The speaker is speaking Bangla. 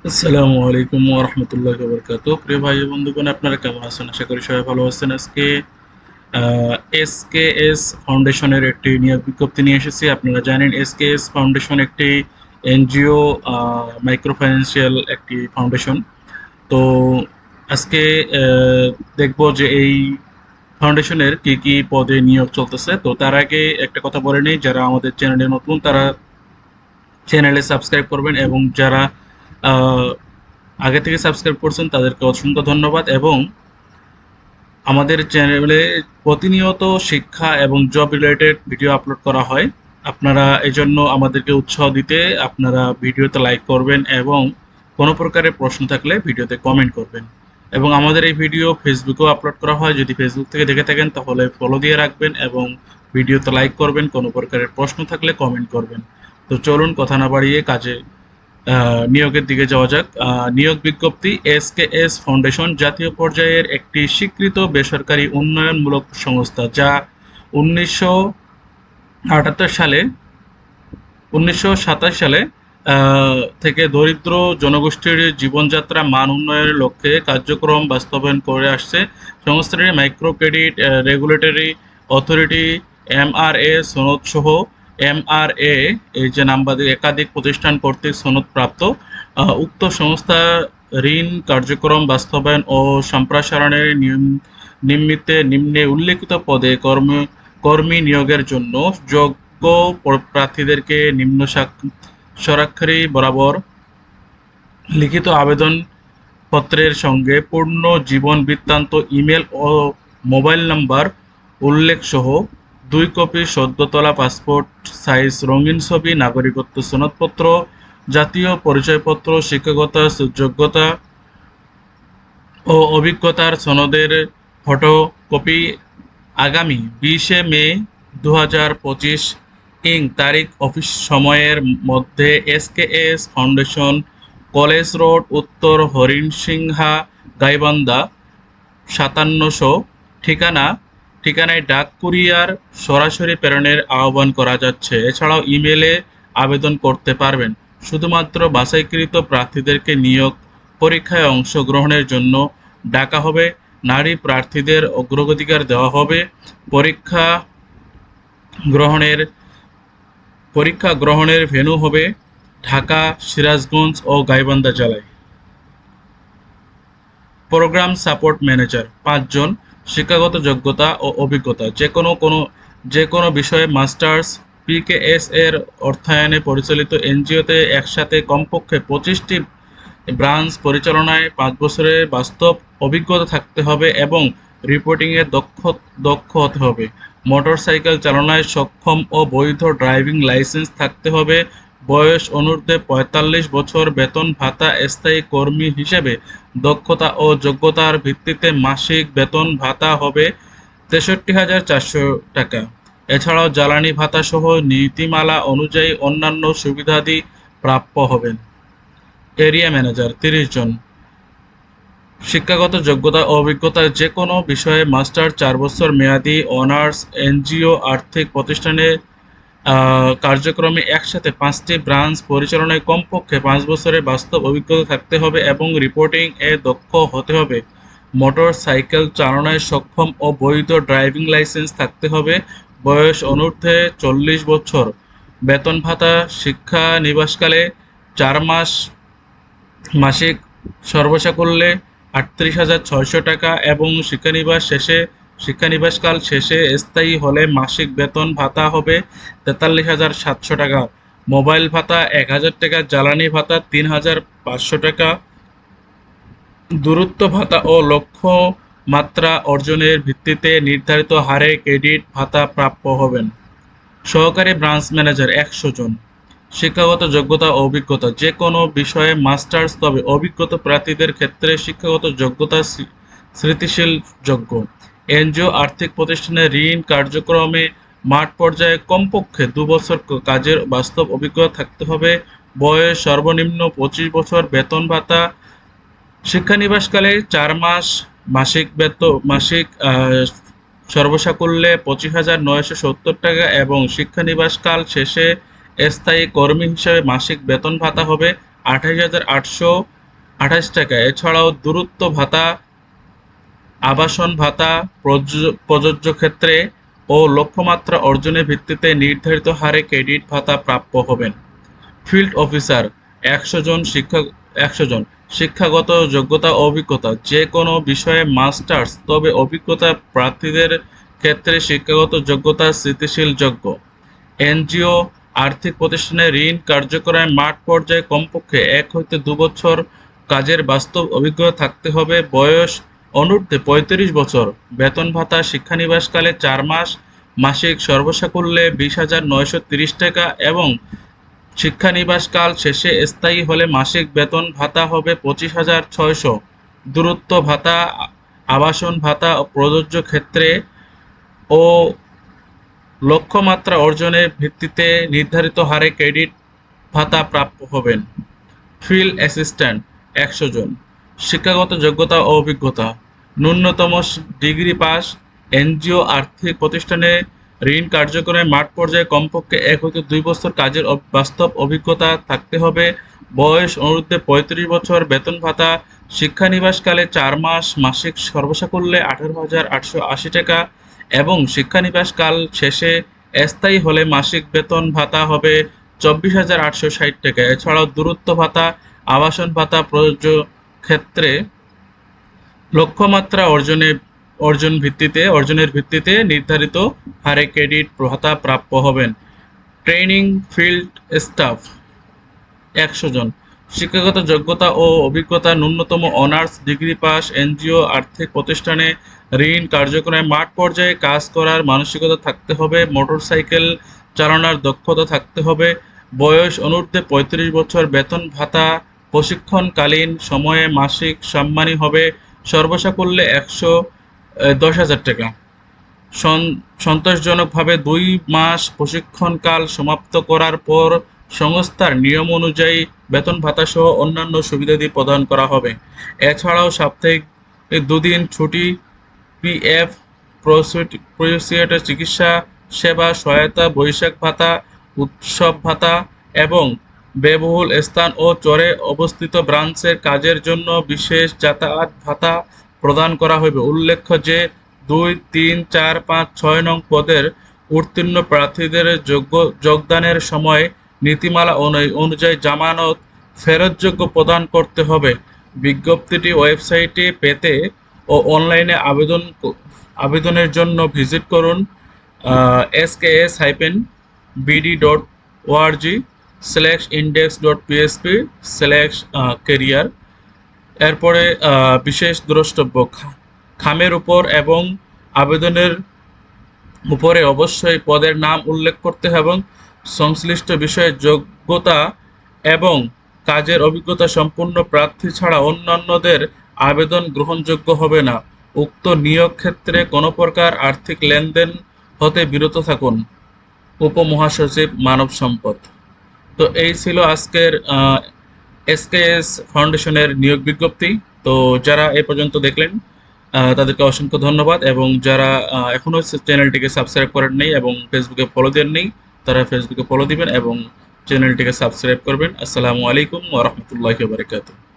আসসালামু আলাইকুম ওয়া রাহমাতুল্লাহি ওয়া বারাকাতুহু। প্রিয় ভাই ও বন্ধুগণ, আপনারা কেমন আছেন? আশা করি সবাই ভালো আছেন। আজকে এসকেএস ফাউন্ডেশনের একটি নিয়োগ বিজ্ঞপ্তি নিয়ে এসেছি। আপনারা জানেন এসকেএস ফাউন্ডেশন একটি এনজিও, মাইক্রো ফাইন্যান্সিয়াল একটি ফাউন্ডেশন। তো আজকে দেখব যে এই ফাউন্ডেশনের কি কি পদে নিয়োগ চলতেছে। তো তার আগে একটা কথা বলে নেই, যারা আমাদের চ্যানেলে নতুন তারা চ্যানেলে সাবস্ক্রাইব করবেন, এবং যারা আহ, আগে থেকে সাবস্ক্রাইব করছেন তাদেরকে অসংখ্য ধন্যবাদ। এবং আমাদের চ্যানেলে প্রতিনিয়ত শিক্ষা এবং জব রিলেটেড ভিডিও আপলোড করা হয়। আপনারা এজন্য আমাদেরকে উৎসাহ দিতে আপনারা ভিডিওতে লাইক করবেন, এবং কোনো প্রকারের প্রশ্ন থাকলে ভিডিওতে কমেন্ট করবেন। এবং আমাদের এই ভিডিও ফেসবুকেও আপলোড করা হয়। যদি ফেসবুক থেকে দেখে থাকেন তাহলে ফলো দিয়ে রাখবেন এবং ভিডিওতে লাইক করবেন, কোনো প্রকারের প্রশ্ন থাকলে কমেন্ট করবেন। তো চলুন কথা না বাড়িয়ে কাজে নিয়োগের দিকে যাওয়া যাক। নিয়োগ বিজ্ঞপ্তি: এসকেএস ফাউন্ডেশন জাতীয় পর্যায়ের একটি স্বীকৃত বেসরকারি উন্নয়নমূলক সংস্থা, যা 1978 সালে 1927 সালে থেকে দরিদ্র জনগোষ্ঠীর জীবনযাত্রা মান উন্নয়নের লক্ষ্যে কার্যক্রম বাস্তবায়ন করে আসছে। সংস্থাটি micro credit regulatory authority MRA সনদ সহ এমআরএ এই যে নাম্বার একাধিক প্রতিষ্ঠান কর্তৃক সনদপ্রাপ্ত। উক্ত সংস্থা ঋণ কার্যক্রম বাস্তবায়ন ও সম্প্রসারণের নিমিত্তে নিম্নে উল্লেখিত পদে কর্মী নিয়োগের জন্য যোগ্য প্রার্থীদেরকে নিম্ন স্বাক্ষরী বরাবর লিখিত আবেদন পত্রের সঙ্গে পূর্ণ জীবন বৃত্তান্ত, ইমেল ও মোবাইল নাম্বার উল্লেখ সহ 2 কপি সদ্য তোলা পাসপোর্ট সাইজ রঙিন ছবি, নাগরিকত্ব সনদপত্র, জাতীয় পরিচয়পত্র, শিক্ষাগত যোগ্যতা ও অভিজ্ঞতার সনদের ফটোকপি আগামী 20 মে 2025 তারিখ অফিস সময়ের মধ্যে এসকেএস ফাউন্ডেশন, কলেজ রোড, উত্তর হরিণসিংহা, গাইবান্ধা 5700, ঠিকানা ঠিকানায় ডাক কুরিয়ার সরাসরি প্রেরণের আহ্বান করা যাচ্ছে। এছাড়াও ইমেলে আবেদন করতে পারবেন। শুধুমাত্র বাছাইকৃত প্রার্থীদেরকে নিয়োগ পরীক্ষায় অংশগ্রহণের জন্য ডাকা হবে। নারী প্রার্থীদের অগ্রাধিকার দেওয়া হবে। পরীক্ষা গ্রহণের পরীক্ষা গ্রহণের ভেন্যু হবে ঢাকা, সিরাজগঞ্জ ও গাইবান্ধা জেলায়। প্রোগ্রাম সাপোর্ট ম্যানেজার 5 জন। শিক্ষাগত যোগ্যতা ও অভিজ্ঞতা: যে কোনো বিষয়ে মাস্টার্স, পিকেএস এর অর্থায়নে পরিচালিত এনজিওতে একসাথে কমপক্ষে 25টি ব্রাঞ্চ পরিচালনায় 5 বছরের বাস্তব অভিজ্ঞতা থাকতে হবে এবং রিপোর্টিংয়ে দক্ষ হতে হবে। মোটরসাইকেল চালনায় সক্ষম ও বৈধ ড্রাইভিং লাইসেন্স থাকতে হবে। বয়স অনূর্ধ্বে 45 বছর। বেতন ভাতা: স্থায়ী কর্মী হিসেবে দক্ষতা ও যোগ্যতার ভিত্তিতে মাসিক বেতন ভাতা হবে 63,400 টাকা। এছাড়াও জ্বালানি ভাতা সহ নীতিমালা অনুযায়ী অন্যান্য সুবিধাদি প্রাপ্য হবেন। এরিয়া ম্যানেজার 30 জন। শিক্ষাগত যোগ্যতা ও অভিজ্ঞতা: যে কোনো বিষয়ে মাস্টার, 4 বছর মেয়াদি অনার্স। এনজিও আর্থিক প্রতিষ্ঠানে কার্যক্রমে একসাথে 5টি ব্রাঞ্চ পরিচালনায় কমপক্ষে 5 বছরের বাস্তব অভিজ্ঞতা থাকতে হবে এবং রিপোর্টিং এ দক্ষ হতে হবে। মোটর সাইকেল চালনায় সক্ষম ও বৈধ ড্রাইভিং লাইসেন্স থাকতে হবে। বয়স অনূর্ধ্বে 40 বছর। বেতন ভাতা: শিক্ষা নিবাসকালে 4 মাস মাসিক সর্বসাকুল্যে 38,600 টাকা এবং শিক্ষানিবাসকাল শেষে স্থায়ী হলে মাসিক বেতন ভাতা হবে 43,700 টাকা। মোবাইল ভাতা 1,000 টাকা। জ্বালানি ভাতা 3,500 টাকা। দূরত্ব ভাতা ও লক্ষ্যমাত্রা অর্জনের ভিত্তিতে নির্ধারিত হারে ক্রেডিট ভাতা প্রাপ্য হবেন। সহকারী ব্রাঞ্চ ম্যানেজার 100 জন। শিক্ষাগত যোগ্যতা ও অভিজ্ঞতা: যে কোনো বিষয়ে মাস্টার্স, তবে অভিজ্ঞতা প্রার্থীদের ক্ষেত্রে শিক্ষাগত যোগ্যতা স্থিতিশীল যোগ্য। এনজিও আর্থিক প্রতিষ্ঠানে ঋণ কার্যক্রমে মাঠ পর্যায়ে কমপক্ষে 2 বছর কাজের বাস্তব অভিজ্ঞতা থাকতে হবে। বয়স সর্বনিম্ন 25 বছর। বেতন ভাতা: শিক্ষানিবাসকালে 4 মাস মাসিক সর্বসাকুল্যে 25,970 টাকা এবং শিক্ষানিবাসকাল শেষে স্থায়ী কর্মী হিসেবে মাসিক বেতন ভাতা হবে 28,828 টাকা। এছাড়াও দূরত্ব ভাতা, আবাসন ভাতা প্রযোজ্য ক্ষেত্রে ও লক্ষ্যমাত্রা অর্জনের ভিত্তিতে নির্ধারিত হারে ক্রেডিট ভাতা প্রাপ্য হবেন। ফিল্ড অফিসার 100 জন শিক্ষাগত যোগ্যতা ও অভিজ্ঞতা যে কোনো বিষয়ে মাস্টার্স, তবে অভিজ্ঞতা প্রার্থীদের ক্ষেত্রে শিক্ষাগত যোগ্যতা স্থিতিশীলযোগ্য। এনজিও আর্থিক প্রতিষ্ঠানে ঋণ কার্যকরায় মাঠ পর্যায়ে কমপক্ষে 1 হইতে 2 বছর কাজের বাস্তব অভিজ্ঞতা থাকতে হবে। বয়স অনূর্ধ্বে 35 বছর। বেতন ভাতা শিক্ষানিবাসকালে 4 মাস, মাসিক সর্বসাকুল্যে 20,930 টাকা এবং শিক্ষানিবাসকাল শেষে স্থায়ী হলে মাসিক বেতন ভাতা হবে 25,600। দূরত্ব ভাতা, আবাসন ভাতা প্রযোজ্য ক্ষেত্রে ও লক্ষ্যমাত্রা অর্জনের ভিত্তিতে নির্ধারিত হারে ক্রেডিট ভাতা প্রাপ্য হবেন। ফিল্ড অ্যাসিস্ট্যান্ট 100 জন শিক্ষাগত যোগ্যতা ও অভিজ্ঞতা ন্যূনতম ডিগ্রি পাস। এনজিও আর্থিক প্রতিষ্ঠানে ঋণ কার্যকরে মাঠ পর্যায়ে কমপক্ষে 1 হতে 2 বছর কাজের বাস্তব অভিজ্ঞতা থাকতে হবে। বয়স অনূর্ধ্বে 35 বছর। বেতন ভাতা শিক্ষানিবাসকালে 4 মাস, মাসিক সর্বসাকুল্যে 18,880 টাকা এবং শিক্ষানিবাসকাল শেষে স্থায়ী হলে মাসিক বেতন ভাতা হবে 24,860 টাকা। এছাড়াও দূরত্ব ভাতা, আবাসন ভাতা প্রযোজ্য ক্ষেত্রে লক্ষ্যমাত্রা অর্জনের ভিত্তিতে নির্ধারিত হারে ক্রেডিট ভাতা প্রাপ্য হবেন। ট্রেনিং ফিল্ড স্টাফ 100 জন শিক্ষাগত যোগ্যতা ও অভিজ্ঞতা ন্যূনতম অনার্স ডিগ্রি পাস। এনজিও আর্থিক প্রতিষ্ঠানে ঋণ কার্যক্রমে মাঠ পর্যায়ে কাজ করার মানসিকতা থাকতে হবে। মোটরসাইকেল চালানোর দক্ষতা থাকতে হবে। বয়স অনূর্ধ্বে 35 বছর। বেতন ভাতা প্রশিক্ষণকালীন সময়ে মাসিক সম্মানী হবে সর্বসাকুল্যে 110,000 টাকা। সন্তোষজনকভাবে 2 মাস প্রশিক্ষণকাল সমাপ্ত করার পর সংস্থার নিয়ম অনুযায়ী বেতন ভাতা সহ অন্যান্য সুবিধাদি প্রদান করা হবে। এছাড়াও সাপ্তাহিক 2 দিন ছুটি, পিএফ, প্রসূতির চিকিৎসা সেবা সহায়তা, বৈশাখ ভাতা, উৎসব ভাতা এবং ব্যয়বহুল স্থান ও চরে অবস্থিত ব্রাঞ্চের কাজের জন্য বিশেষ যাতায়াত ভাতা প্রদান করা হবে। উল্লেখ্য যে 2, 3, 4, 5, 6 নং পদের উত্তীর্ণ প্রার্থীদের যোগদানের সময় নীতিমালা অনুযায়ী জামানত ফেরতযোগ্য প্রদান করতে হবে। বিজ্ঞপ্তিটি ওয়েবসাইটে পেতে ও অনলাইনে আবেদনের জন্য ভিজিট করুন sks-bd.org/index.php/career। এরপরে বিশেষ দ্রষ্টব্য: খামের উপর এবং আবেদনের উপরে অবশ্যই পদের নাম উল্লেখ করতে হবে এবং সংশ্লিষ্ট বিষয়ে যোগ্যতা এবং কাজের অভিজ্ঞতা সম্পন্ন প্রার্থী ছাড়া অন্যান্যদের আবেদন গ্রহণযোগ্য হবে না। উক্ত নিয়োগ ক্ষেত্রে কোনো প্রকার আর্থিক লেনদেন হতে বিরত থাকুন। উপমহাসচিব, মানব সম্পদ। তো এই ছিল আজকের এসকেএস ফাউন্ডেশনের নিয়োগ বিজ্ঞপ্তি। তো যারা এ পর্যন্ত দেখলেন তাদেরকে অসংখ্য ধন্যবাদ, এবং যারা এখনও চ্যানেলটিকে সাবস্ক্রাইব করেন নেই এবং ফেসবুকে ফলো দেন নেই, তারা ফেসবুকে ফলো দিবেন এবং চ্যানেলটিকে সাবস্ক্রাইব করবেন। আসসালামু আলাইকুম ওয়া রাহমাতুল্লাহি ওয়া বারাকাতুহু।